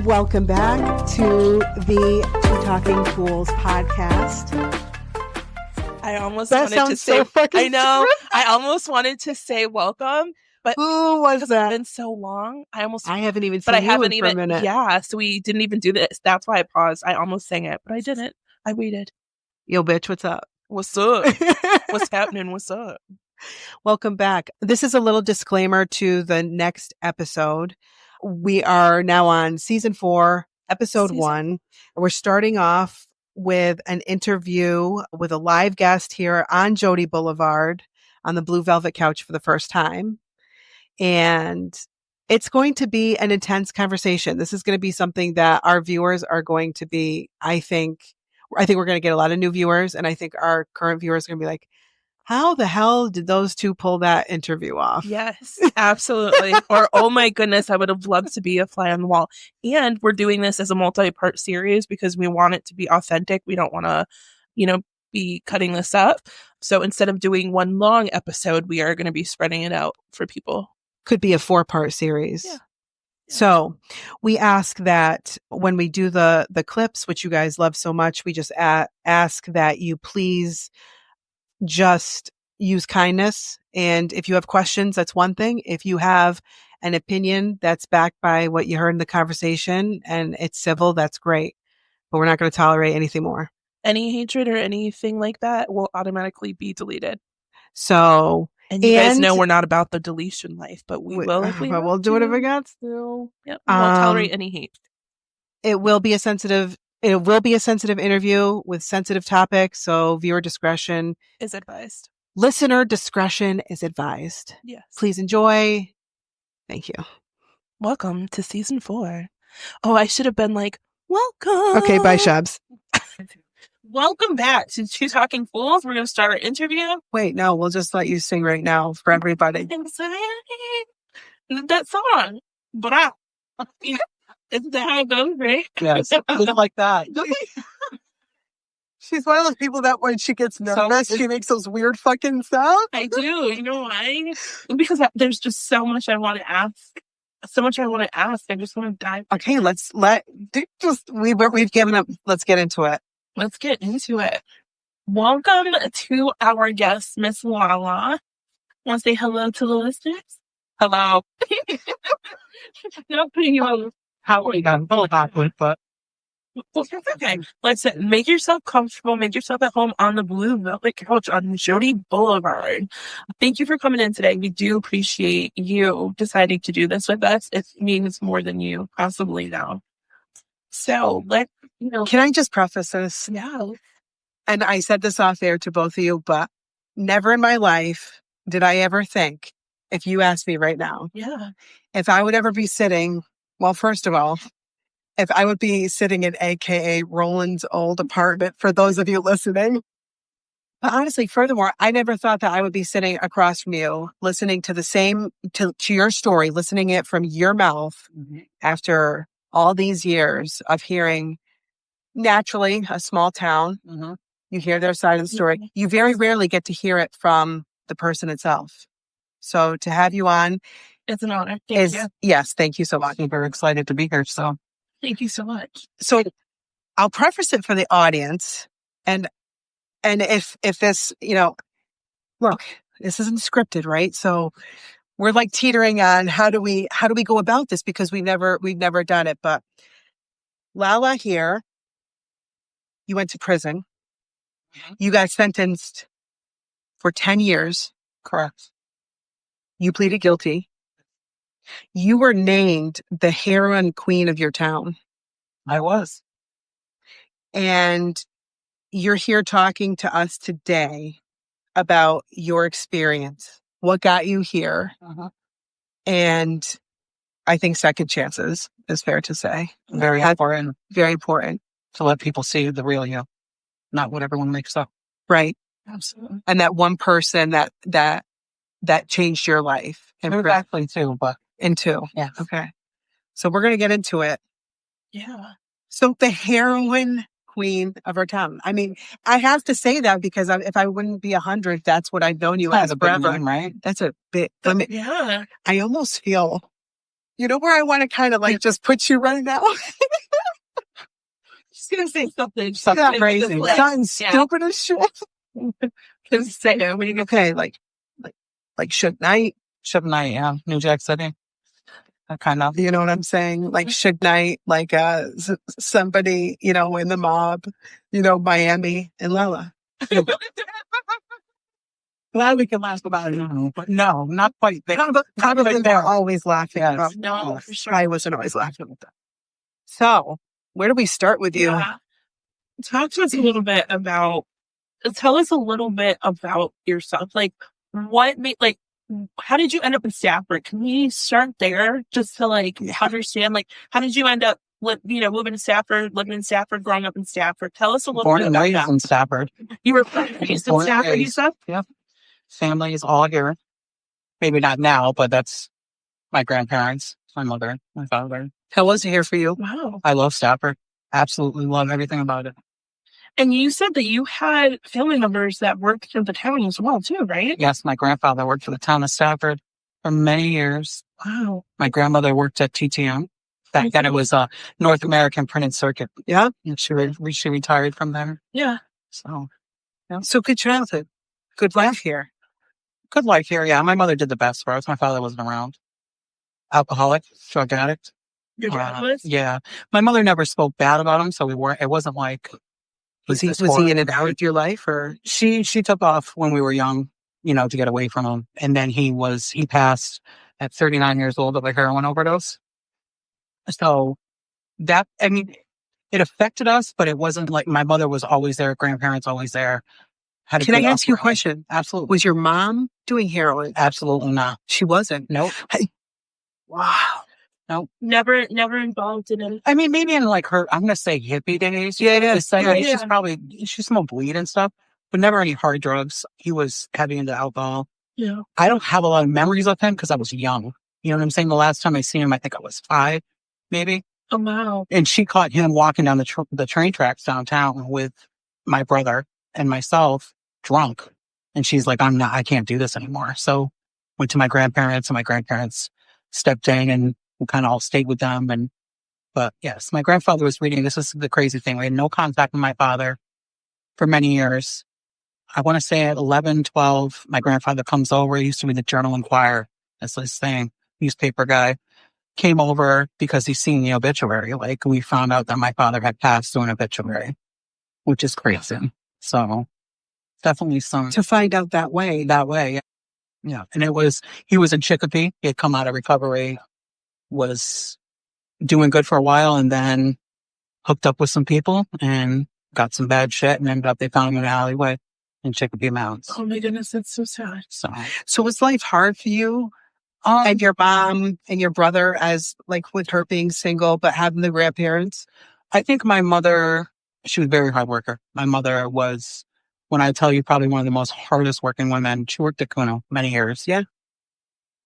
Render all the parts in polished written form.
Welcome back to the Two Talking Fools podcast. I almost That wanted to sounds say, so fucking I know, I almost wanted to say welcome, but Who was it's that? been so long. I haven't even but seen I you haven't in for a even, minute. yeah, so we didn't even do this. That's why I paused. I almost sang it, but I didn't. I waited. Yo, bitch, what's up? What's up? What's happening? What's up? Welcome back. This is a little disclaimer to the next episode. We are now on season 4, episode 1. We're starting off with an interview with a live guest here on Jody Boulevard on the Blue Velvet Couch for the first time. And it's going to be an intense conversation. This is going to be something that our viewers are going to be, I think we're going to get a lot of new viewers. And I think our current viewers are going to be like, how the hell did those two pull that interview off? Yes, absolutely. Or, oh my goodness, I would have loved to be a fly on the wall. And we're doing this as a multi-part series because we want it to be authentic. We don't want to, be cutting this up. So instead of doing one long episode, we are going to be spreading it out for people. Could be a 4-part series. Yeah. So we ask that when we do the clips, which you guys love so much, we just ask that you please just use kindness. And if you have questions, that's one thing. If you have an opinion that's backed by what you heard in the conversation and it's civil, that's great. But we're not going to tolerate anything more. Any hatred or anything like that will automatically be deleted. So, and you guys know we're not about the deletion life, but we will if we we'll do it if we got to. Yep, we won't tolerate any hate. It will be a sensitive interview with sensitive topics, so viewer discretion is advised. Listener discretion is advised. Yes. Please enjoy. Thank you. Welcome to season 4. Oh, I should have been like, welcome. Okay, bye, Shabs. Welcome back to Two Talking Fools. We're going to start our interview. Wait, no, we'll just let you sing right now for everybody. That song. But isn't that how it goes, right? Yes, like that. She's one of those people that when she gets nervous, she makes those weird fucking sounds. I do. You know why? Because there's just so much I want to ask. I just want to dive. Okay, we've given up. Let's get into it. Let's get into it. Welcome to our guest, Miss Lala. Want to say hello to the listeners? Hello. Not putting you on. How are you guys? But okay. Let's make yourself comfortable. Make yourself at home on the Blue Velvet Couch on Jody Boulevard. Thank you for coming in today. We do appreciate you deciding to do this with us. It means more than you possibly know. So can I just preface this? Yeah. And I said this off air to both of you, but never in my life did I ever think, if you asked me right now, if I would ever be sitting, well, first of all, if I would be sitting in AKA Roland's old apartment, for those of you listening. But honestly, furthermore, I never thought that I would be sitting across from you, listening to to your story, listening it from your mouth after all these years of hearing, naturally, a small town. You hear their side of the story. You very rarely get to hear it from the person itself. So to have you on, it's an honor. Thank you. Yes, thank you so much. I'm very excited to be here. So thank you so much. So I'll preface it for the audience, and if this, look, this isn't scripted, right? So we're like teetering on how do we go about this, because we've never done it. But Lala here, you went to prison. You got sentenced for 10 years. Correct. You pleaded guilty. You were named the Heroine Queen of your town. I was. And you're here talking to us today about your experience, what got you here. And I think second chances is fair to say. Very important. Very important. To let people see the real you, not what everyone makes up. Right. Absolutely. And that one person that changed your life. Exactly, too, but in two. Yeah. Okay. So we're going to get into it. Yeah. So the Heroine Queen of our town. I mean, I have to say that because if I wouldn't be 100, that's what I've known you as a big forever. name, right? That's a bit. Yeah. I almost feel You know where I want to kind of like just put you right now? She's gonna say something. Something crazy. Something stupid as shit. Just say no. When you go, Okay, like Suge Knight. Suge Knight, yeah. New Jack City. That kind of. You know what I'm saying? Like Suge Knight, like somebody, you know, in the mob, you know, Miami and Lala. Glad we can laugh about it now, but no, not quite there. Probably they're always laughing. Yes. no, for sure. I wasn't always laughing at that. So, where do we start with you? Yeah. Talk to us a little bit about. Tell us a little bit about yourself. Like, what made like. How did you end up in Stafford? Can we start there just to like understand? Like, how did you end up, moving to Stafford, living in Stafford, growing up in Stafford? Tell us a little Born bit and about raised that. in Stafford. You were raised in Born and Stafford, you raised. said? Yep. Family is all here. Maybe not now, but that's my grandparents, my mother, my father. How was it here for you? Wow. I love Stafford. Absolutely love everything about it. And you said that you had family members that worked in the town as well, too, right? Yes, my grandfather worked for the town of Stafford for many years. Wow. My grandmother worked at TTM. Back then it was a North American Printed Circuit. Yeah. And she retired from there. Yeah. So, So good childhood. Good life here. good life here. Yeah, my mother did the best for us. My father wasn't around. Alcoholic, drug addict. Your dad was? Yeah. My mother never spoke bad about him, so it wasn't like Was this he in and out of your life, or she took off when we were young, to get away from him. And then he passed at 39 years old of a heroin overdose. So that, I mean, it affected us, but it wasn't like my mother was always there, grandparents always there. can I ask you a question? Absolutely. Was your mom doing heroin? Absolutely not. She wasn't. Nope. Wow. Nope. Never involved in it. I mean, maybe in like her, I'm going to say hippie days. Yeah. She smoked weed and stuff, but never any hard drugs. He was heavy into alcohol. Yeah. I don't have a lot of memories of him because I was young. You know what I'm saying? The last time I seen him, I think I was 5, maybe. Oh, wow. And she caught him walking down the train tracks downtown with my brother and myself drunk. And she's like, I can't do this anymore. So went to my grandparents, and my grandparents stepped in and we kind of all stayed with them. But yes, my grandfather was reading. This is the crazy thing. We had no contact with my father for many years. I want to say at 11, 12, my grandfather comes over. He used to be the Journal Enquirer. That's his thing. Newspaper guy. Came over because he's seen the obituary. Like, we found out that my father had passed through an obituary, which is crazy. So definitely To find out that way. Yeah. And he was in Chicopee. He had come out of recovery, was doing good for a while, and then hooked up with some people and got some bad shit, and they found him in an alleyway in Chicopee Mountains. Oh my goodness, that's so sad. So was life hard for you? And your mom and your brother, as like with her being single, but having the grandparents? I think my mother, she was a very hard worker. My mother was, when I tell you, probably one of the most hardest working women. She worked at Kuno many years. Yeah.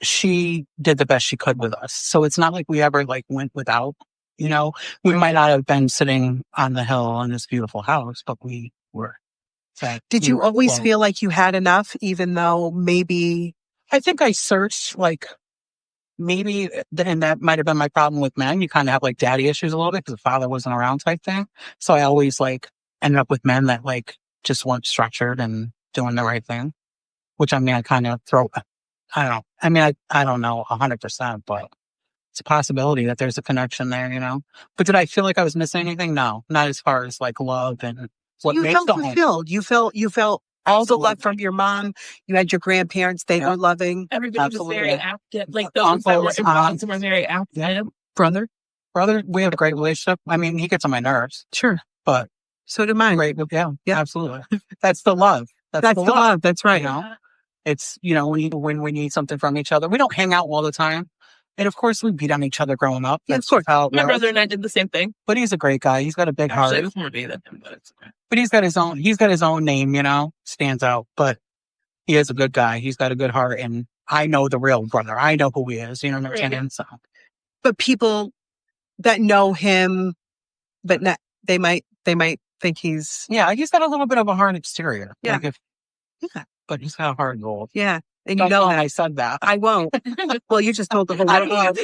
She did the best she could with us. So it's not like we ever like went without, we might not have been sitting on the hill in this beautiful house, but we were. Did you always feel like you had enough, even though maybe... I think I searched, like, maybe, and that might have been my problem with men. You kind of have, like, daddy issues a little bit because the father wasn't around type thing. So I always, like, ended up with men that, like, just weren't structured and doing the right thing. Which, I mean, I kind of I don't know. I mean, I don't know 100%, but it's a possibility that there's a connection there, But did I feel like I was missing anything? No. Not as far as, like, love and what you makes felt the home. fulfilled. You felt all the love from your mom. You had your grandparents. They were loving. Everybody was very active. Like, those aunts were very active. Yeah. Brother, we have a great relationship. I mean, he gets on my nerves. Sure. But so do mine. great. Yeah, absolutely. That's the love. That's the love. That's right. It's, when we need something from each other. We don't hang out all the time. And of course, we beat on each other growing up. Yeah, of course. My brother and I did the same thing. But he's a great guy. He's got a big heart. It was more me than him, but it's okay. But he's got his own name, stands out. But he is a good guy. He's got a good heart. And I know the real brother. I know who he is. You know what I'm saying? So. But people that know him, but not, they might think he's... Yeah, he's got a little bit of a hard exterior. Yeah. But he's got a hard gold. Yeah. And Don't tell me I said that. I won't. Well, you just told the whole world.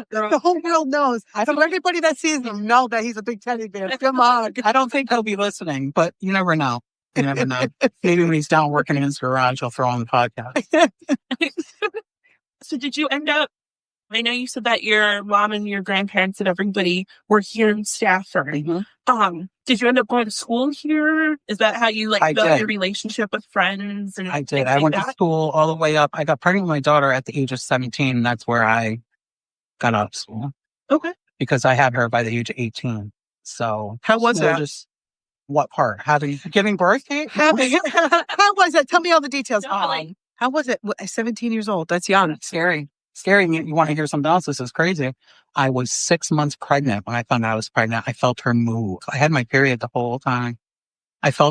The whole world knows. So everybody that sees him know that he's a big teddy bear. Come on. I don't think he'll be listening, but you never know. You never know. Maybe when he's down working in his garage, he'll throw on the podcast. So did you end up, I know you said that your mom and your grandparents and everybody were here in Stafford. Mm-hmm. Did you end up going to school here? Is that how you I built did. your relationship with friends? And I did. things I like went that? to school all the way up. I got pregnant with my daughter at the age of 17. And that's where I got out of school. Okay. Because I had her by the age of 18. So How was school that? What part? Giving birth, Kate? How was it? Tell me all the details. No, How was it? 17 years old. That's young. Scary. You want to hear something else? This is crazy. I was 6 months pregnant when I found out I was pregnant. I felt her move. I had my period the whole time. I felt